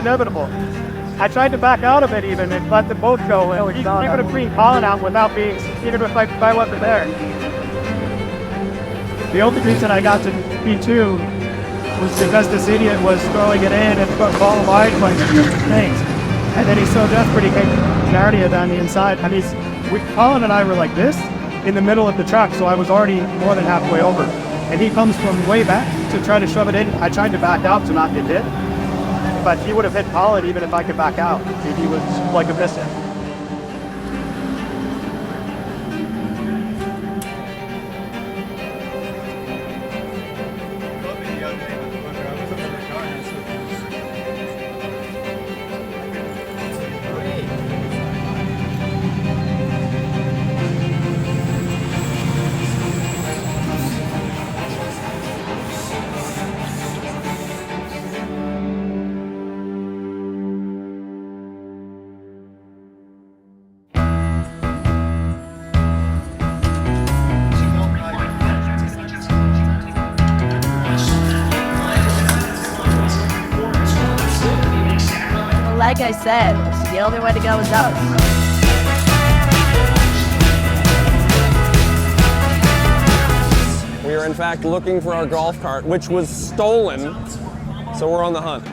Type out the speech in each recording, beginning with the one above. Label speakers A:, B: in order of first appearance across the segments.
A: inevitable. I tried to back out of it even and let them both go. And he could have cleaned Colin out without being, even if I wasn't there. The only reason I got to P2 was because this idiot was throwing it in and falling wide like things. And then he's so desperate he came Narnia down the inside. I mean, Colin and I were like this in the middle of the track, so I was already more than halfway over. And he comes from way back to try to shove it in. I tried to back out to not get hit, but he would have hit Colin even if I could back out. He was like a misstep.
B: Like I said, the only way to go is up.
C: We are in fact looking for our golf cart, which was stolen, so we're on the hunt.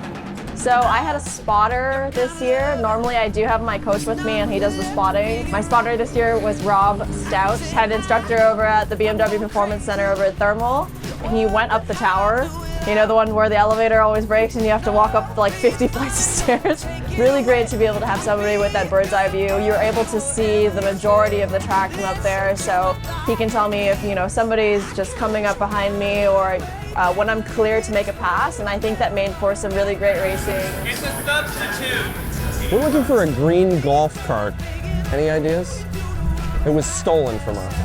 B: So I had a spotter this year. Normally I do have my coach with me and he does the spotting. My spotter this year was Rob Stout, head instructor over at the BMW Performance Center over at Thermal. He went up the tower. You know, the one where the elevator always breaks and you have to walk up like 50 flights of stairs. Really great to be able to have somebody with that bird's eye view. You're able to see the majority of the track from up there, so he can tell me if, you know, somebody's just coming up behind me or when I'm clear to make a pass, and I think that made for some really great racing.
D: It's a substitute.
C: We're looking for a green golf cart. Any ideas? It was stolen from us.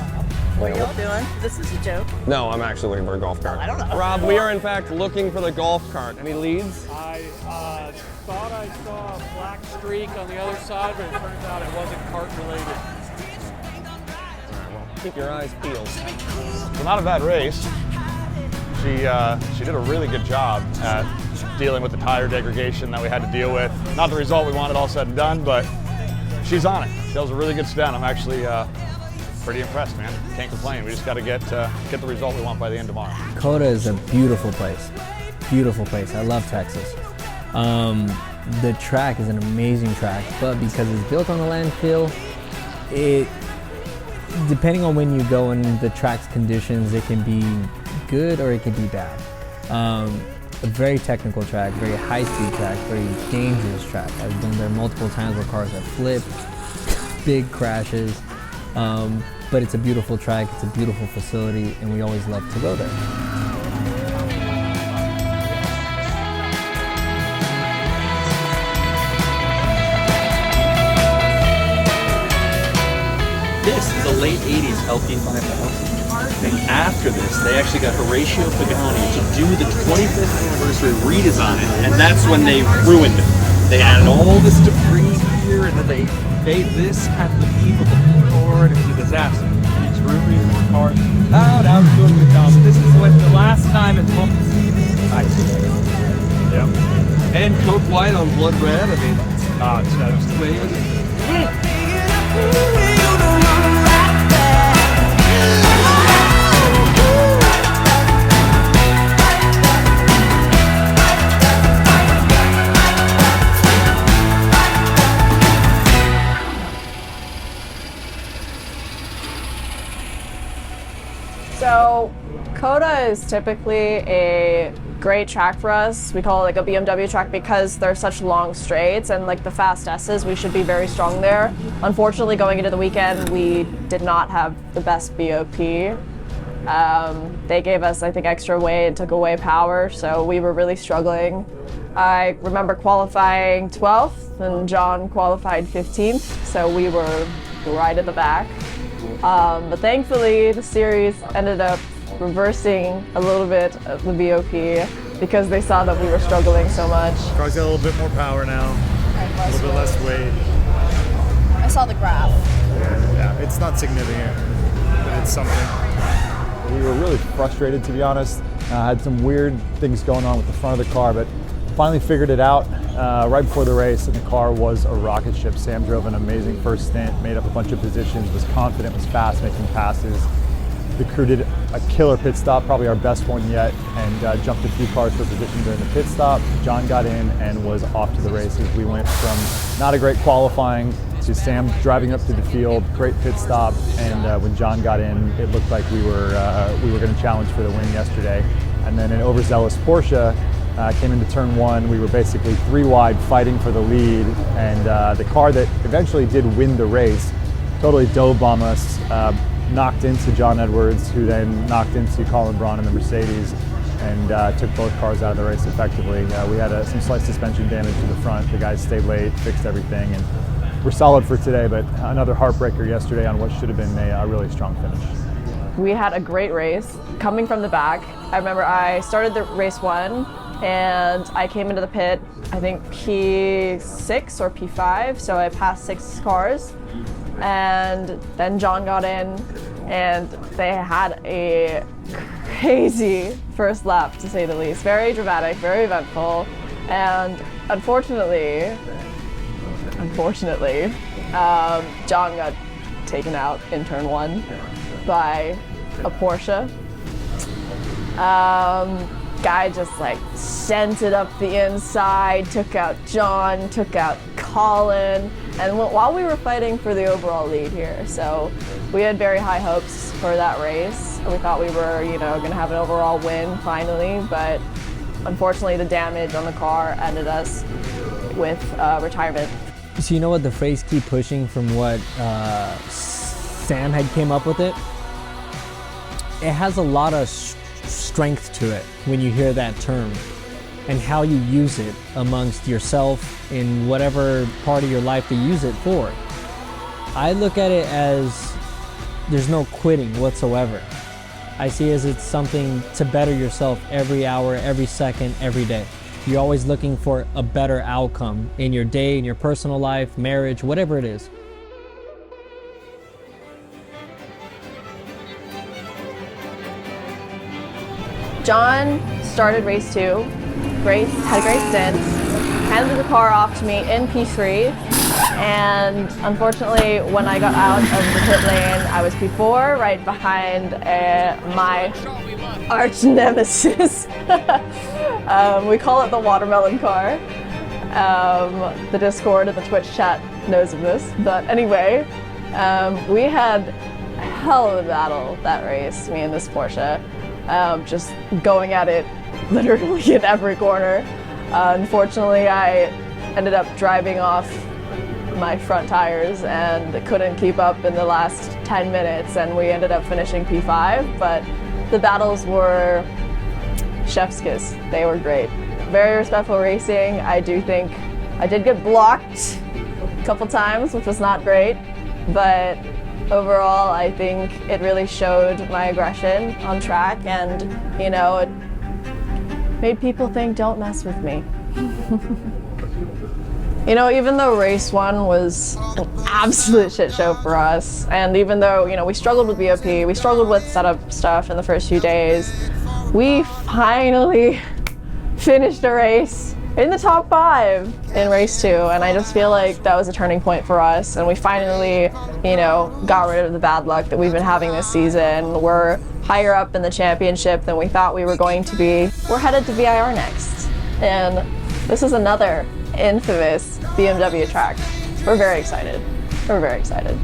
B: What are y'all doing? This is a joke.
C: No, I'm actually looking for a golf cart.
B: I don't know.
C: Rob, we are in fact looking for the golf cart. Any leads?
E: I thought I saw a black streak on the other side, but it turns out it wasn't cart related.
C: Well, keep your eyes peeled.
F: Well, not a bad race. She did a really good job at dealing with the tire degradation that we had to deal with. Not the result we wanted all said and done, but she's on it. That was a really good stint. I'm actually pretty impressed, man. Can't complain. We just got to get the result we want by the end tomorrow.
G: COTA is a beautiful place. Beautiful place. I love Texas. The track is an amazing track, but because it's built on a landfill, depending on when you go and the track's conditions, it can be good or it can be bad. A very technical track, very high-speed track, very dangerous track. I've been there multiple times where cars have flipped, big crashes, but it's a beautiful track, it's a beautiful facility, and we always love to go there.
D: This is a late 80s Alpine 5000. And after this, they actually got Horatio Pagani to do the 25th anniversary redesign, and that's when they ruined it. They added all this debris here, and then they made this at the peak of the board. It was a disaster. It's ruining more cars. Oh, that was doing a good job. This is what the last time it looked. I see. Yep. And Coke White on Blood Red. I mean, it's the way it is.
B: So COTA is typically a great track for us. We call it like a BMW track because they're such long straights, and like the fast S's, we should be very strong there. Unfortunately, going into the weekend, we did not have the best BOP. They gave us, I think, extra weight and took away power, so we were really struggling. I remember qualifying 12th, and Jon qualified 15th, so we were right at the back. But thankfully, the series ended up reversing a little bit of the BOP because they saw that we were struggling so much.
H: Car's got a little bit more power now, a little bit less weight.
B: I saw the graph.
H: Yeah, it's not significant, but it's something.
I: We were really frustrated, to be honest. Had some weird things going on with the front of the car, but
H: Finally figured it out right before the race, and the car was a rocket ship. Sam drove an amazing first stint, made up a bunch of positions, was confident, was fast, making passes. The crew did a killer pit stop, probably our best one yet, and jumped a few cars for position during the pit stop. Jon got in and was off to the races. We went from not a great qualifying to Sam driving up to the field, great pit stop, and when Jon got in, it looked like we were going to challenge for the win yesterday. And then an overzealous Porsche came into turn one. We were basically 3 wide fighting for the lead, and the car that eventually did win the race totally dove bomb us, knocked into John Edwards, who then knocked into Colin Braun in the Mercedes, and took both cars out of the race effectively. We had some slight suspension damage to the front. The guys stayed late, fixed everything, and we're solid for today, but another heartbreaker yesterday on what should have been a really strong finish.
B: We had a great race coming from the back. I remember I started the race 1 and I came into the pit, I think P6 or P5, so I passed 6 cars. And then Jon got in and they had a crazy first lap, to say the least. Very dramatic, very eventful, and unfortunately, Jon got taken out in turn 1 by a Porsche. Guy just like sent it up the inside, took out Jon, took out Colin, and while we were fighting for the overall lead here. So we had very high hopes for that race. We thought we were, going to have an overall win finally, but unfortunately the damage on the car ended us with retirement.
G: So you know what the phrase "keep pushing" from what Sam had came up with it? It has a lot of strength to it when you hear that term and how you use it amongst yourself in whatever part of your life to use it for. I look at it as there's no quitting whatsoever. I see it as it's something to better yourself every hour, every second, every day. You're always looking for a better outcome in your day, in your personal life, marriage, whatever it is.
B: Jon started race 2, had a great stint, handed the car off to me in P3, and unfortunately when I got out of the pit lane, I was P4, right behind my arch nemesis. We call it the watermelon car. The Discord and the Twitch chat knows of this, but anyway, we had a hell of a battle that race, me and this Porsche. Just going at it literally in every corner. Unfortunately, I ended up driving off my front tires and couldn't keep up in the last 10 minutes, and we ended up finishing P5, but the battles were chef's kiss. They were great. Very respectful racing. I do think I did get blocked a couple times, which was not great, but overall, I think it really showed my aggression on track, and it made people think, don't mess with me. Even though race 1 was an absolute shit show for us, and even though, we struggled with BOP, we struggled with setup stuff in the first few days, we finally finished a race in the top 5 in race 2, and I just feel like that was a turning point for us, and we finally, got rid of the bad luck that we've been having this season. We're higher up in the championship than we thought we were going to be. We're headed to VIR next, and this is another infamous BMW track. We're very excited. We're very excited.